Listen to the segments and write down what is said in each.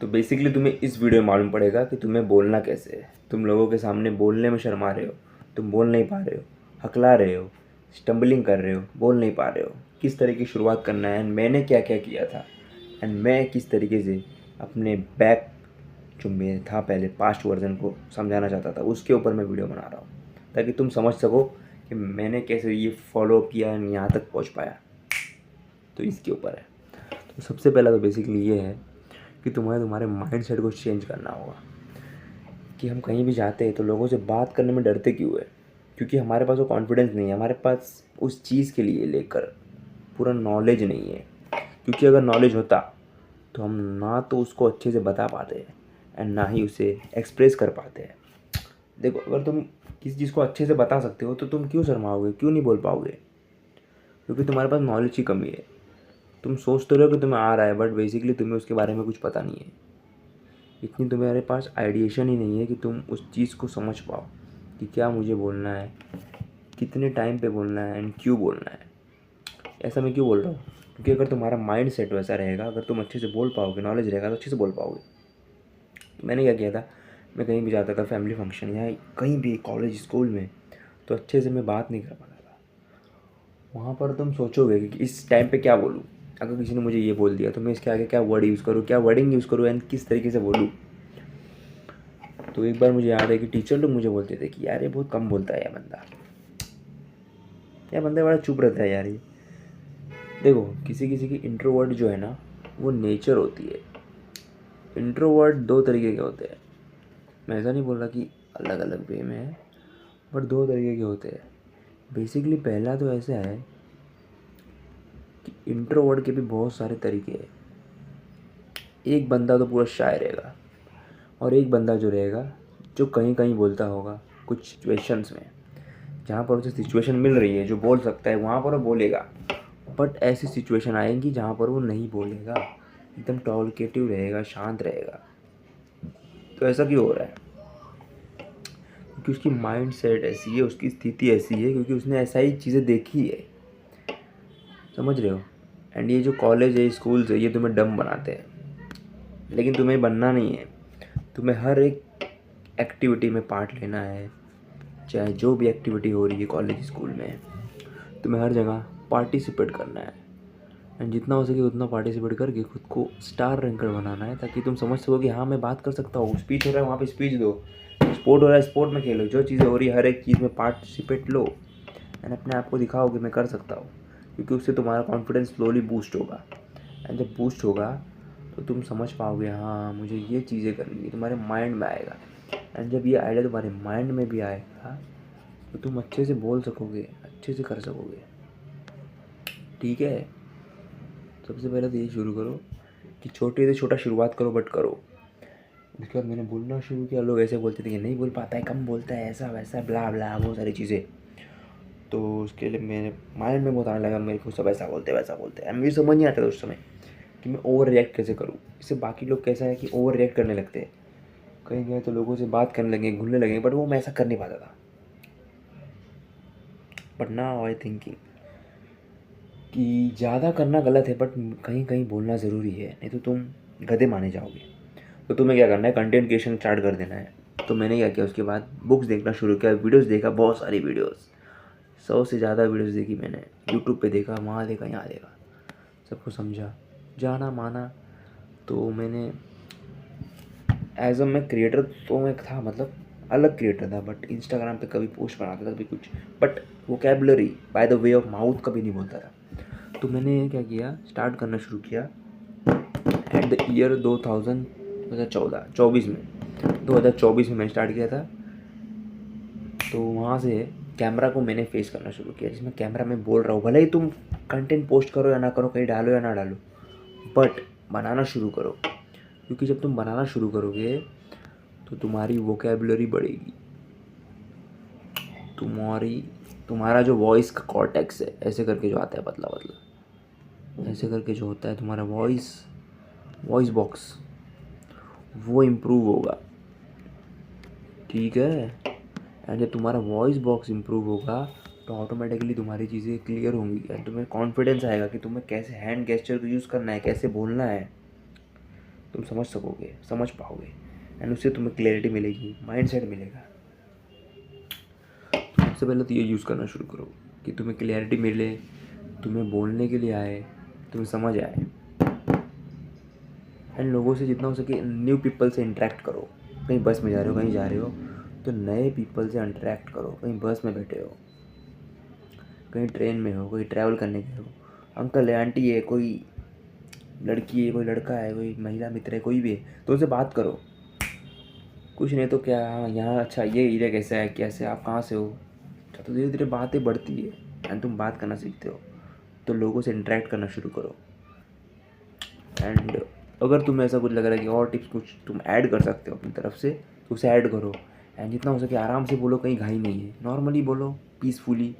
तो बेसिकली तुम्हें इस वीडियो में मालूम पड़ेगा कि तुम्हें बोलना कैसे है। तुम लोगों के सामने बोलने में शर्मा रहे हो, तुम बोल नहीं पा रहे हो, हकला रहे हो, स्टम्बलिंग कर रहे हो, बोल नहीं पा रहे हो, किस तरह की शुरुआत करना है एंड मैंने क्या क्या किया था एंड मैं किस तरीके से अपने बैक जो मैं था पहले पास्ट वर्जन को समझाना चाहता था, उसके ऊपर मैं वीडियो बना रहा हूँ ताकि तुम समझ सको कि मैंने कैसे ये फॉलो किया एंड यहाँ तक पहुँच पाया। तो इसके ऊपर है। तो सबसे पहला तो बेसिकली ये है कि तुम्हारे माइंड सेट को चेंज करना होगा कि हम कहीं भी जाते हैं तो लोगों से बात करने में डरते क्यों है। क्योंकि हमारे पास वो कॉन्फिडेंस नहीं है, हमारे पास उस चीज़ के लिए लेकर पूरा नॉलेज नहीं है। क्योंकि अगर नॉलेज होता तो हम ना तो उसको अच्छे से बता पाते हैं एंड ना ही उसे एक्सप्रेस कर पाते हैं। देखो, अगर तुम किसी चीज़ को अच्छे से बता सकते हो तो तुम क्यों शर्माओगे, क्यों नहीं बोल पाओगे? क्योंकि तुम्हारे पास नॉलेज की कमी है। तुम सोचते रहो कि तुम्हें आ रहा है बट बेसिकली तुम्हें उसके बारे में कुछ पता नहीं है। इतनी तुम्हारे पास आइडिएशन ही नहीं है कि तुम उस चीज़ को समझ पाओ कि क्या मुझे बोलना है, कितने टाइम पे बोलना है एंड क्यों बोलना है। ऐसा मैं क्यों बोल रहा हूँ? क्योंकि अगर तुम्हारा माइंड सेट वैसा रहेगा, अगर तुम अच्छे से बोल पाओगे, नॉलेज रहेगा तो अच्छे से बोल पाओगे। तो मैंने क्या किया था, मैं कहीं भी जाता था फैमिली फंक्शन या कहीं भी कॉलेज स्कूल में, तो अच्छे से मैं बात नहीं कर पाता था। वहाँ पर तुम सोचोगे कि इस टाइम पे क्या बोलूँ। अगर किसी ने मुझे ये बोल दिया तो मैं इसके आगे क्या वर्ड यूज़ करूँ, क्या वर्डिंग यूज़ करूँ एंड किस तरीके से बोलूँ। तो एक बार मुझे याद है कि टीचर लोग मुझे बोलते थे कि यार ये बहुत कम बोलता है यह बंदा बड़ा चुप रहता है यार ये। देखो, किसी किसी की इंट्रोवर्ट जो है ना, वो नेचर होती है। इंट्रोवर्ट दो तरीके के होते हैं। मैं ऐसा नहीं बोल रहा कि अलग अलग वे में है, बट दो तरीके के होते हैं। बेसिकली पहला तो ऐसा है कि इंट्रोवर्ट के भी बहुत सारे तरीके हैं। एक बंदा तो पूरा शाय रहेगा और एक बंदा जो रहेगा जो कहीं कहीं बोलता होगा कुछ सिचुएशंस में, जहाँ पर उसे सिचुएशन मिल रही है जो बोल सकता है वहाँ पर वो बोलेगा। बट ऐसी सिचुएशन आएंगी जहाँ पर वो नहीं बोलेगा, एकदम टॉलकेटिव रहेगा, शांत रहेगा। तो ऐसा क्यों हो रहा है? क्योंकि उसकी माइंड सेट ऐसी है, उसकी स्थिति ऐसी है, क्योंकि उसने ऐसा ही चीज़ें देखी है। समझ रहे हो? एंड ये जो कॉलेज है, स्कूल्स है, ये तुम्हें डम बनाते हैं, लेकिन तुम्हें बनना नहीं है। तुम्हें हर एक एक्टिविटी में पार्ट लेना है। चाहे जो भी एक्टिविटी हो रही है कॉलेज स्कूल में, तुम्हें हर जगह पार्टिसिपेट करना है। एंड जितना हो सके उतना पार्टिसिपेट करके खुद को स्टार रैंकर बनाना है, ताकि तुम समझ सको कि हाँ मैं बात कर सकता हूँ। स्पीच हो रहा है वहाँ पे स्पीच दो, स्पोर्ट हो रहा है स्पोर्ट में खेलो, जो चीज़ें हो रही है हर एक चीज़ में पार्टिसिपेट लो एंड अपने आप को दिखाओ कि मैं कर सकता हूँ। क्योंकि उससे तुम्हारा कॉन्फिडेंस स्लोली बूस्ट होगा। एंड जब बूस्ट होगा तो तुम समझ पाओगे हाँ मुझे ये चीज़ें करनी है, तुम्हारे माइंड में आएगा। एंड जब ये आइडिया तुम्हारे माइंड में भी आएगा तो तुम अच्छे से बोल सकोगे, अच्छे से कर सकोगे। ठीक है? सबसे पहले तो ये शुरू करो कि छोटे से छोटा शुरुआत करो, बट करो। उसके बाद मैंने बोलना शुरू किया। लोग ऐसे बोलते थे कि नहीं बोल पाता है, कम बोलता है, ऐसा वैसा ब्ला ब्ला बहुत सारी चीज़ें। तो उसके लिए मेरे माइंड में बहुत आने लगा मेरे को सब ऐसा बोलते वैसा बोलते हैं। मुझे समझ नहीं आता था उस समय कि मैं ओवर रिएक्ट कैसे करूँ। इससे बाकी लोग कैसा है कि ओवर रिएक्ट करने लगते हैं, कहीं गए तो लोगों से बात करने लगे, घुलने लगे, बट वो मैं ऐसा कर नहीं पाता था। बट नाउ आई थिंकिंग कि ज़्यादा करना गलत है, बट कहीं कहीं बोलना ज़रूरी है, नहीं तो तुम गधे माने जाओगे। तो तुम्हें क्या करना है, कंटेंट क्रिएशन स्टार्ट कर देना है। तो मैंने क्या किया, उसके बाद बुक्स देखना शुरू किया, वीडियोस देखा, बहुत सारी वीडियोस, 100 से ज़्यादा वीडियोस देखी मैंने। यूट्यूब पे देखा, वहाँ देखा, यहाँ देखा, सबको समझा, जाना माना। तो मैंने एज अ मैं क्रिएटर तो मैं था, मतलब अलग क्रिएटर था, बट इंस्टाग्राम पे कभी पोस्ट बनाता था, कभी कुछ, but vocabulary by the way of mouth कभी नहीं बोलता था। तो मैंने क्या किया, स्टार्ट करना शुरू किया एट द ईयर 2024 में। 2024 में मैंने स्टार्ट किया था। तो वहाँ से कैमरा को मैंने फेस करना शुरू किया, जिसमें कैमरा में बोल रहा हूँ। भले ही तुम कंटेंट पोस्ट करो या ना करो, कहीं डालो या ना डालो, बट बनाना शुरू करो। क्योंकि जब तुम बनाना शुरू करोगे तो तुम्हारी वोकेबलरी बढ़ेगी। तुम्हारा जो वॉइस का कॉर्टेक्स है, ऐसे करके जो आता है पतला पतला, ऐसे करके जो होता है तुम्हारा वॉइस वॉइस बॉक्स, वो इम्प्रूव होगा। ठीक है? एंड जब तुम्हारा वॉइस बॉक्स इम्प्रूव होगा तो ऑटोमेटिकली तुम्हारी चीज़ें क्लियर होंगी एंड तुम्हें कॉन्फिडेंस आएगा कि तुम्हें कैसे हैंड गेस्चर को यूज़ करना है, कैसे बोलना है। तुम समझ सकोगे, समझ पाओगे, एंड उससे तुम्हें क्लैरिटी मिलेगी, माइंडसेट मिलेगा। तो सबसे पहले तो ये यूज़ करना शुरू करो कि तुम्हें क्लैरिटी मिले, तुम्हें बोलने के लिए आए, तुम्हें समझ आए। एंड लोगों से जितना हो सके न्यू पीपल से इंटरेक्ट करो। कहीं बस में जा रहे हो, कहीं जा रहे हो तो नए पीपल से इंटरेक्ट करो। कहीं बस में बैठे हो, कहीं ट्रेन में हो, कहीं ट्रैवल करने गए हो, अंकल है, आंटी है, कोई लड़की है, कोई लड़का है, कोई महिला मित्र है, कोई भी है, तो उनसे बात करो। कुछ नहीं तो क्या, हाँ यहाँ अच्छा ये एरिया कैसा है, कैसे आप कहाँ से हो, अच्छा तो धीरे धीरे बातें बढ़ती है एंड तुम बात करना सीखते हो। तो लोगों से इंटरेक्ट करना शुरू करो। एंड अगर तुम्हें ऐसा कुछ लग रहा है कि और टिप्स कुछ तुम ऐड कर सकते हो अपनी तरफ से, तो उसे ऐड करो। एंड जितना हो सके आराम से बोलो, कहीं घाई नहीं है, नॉर्मली बोलो, peacefully,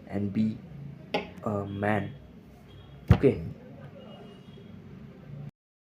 and be a man. Okay.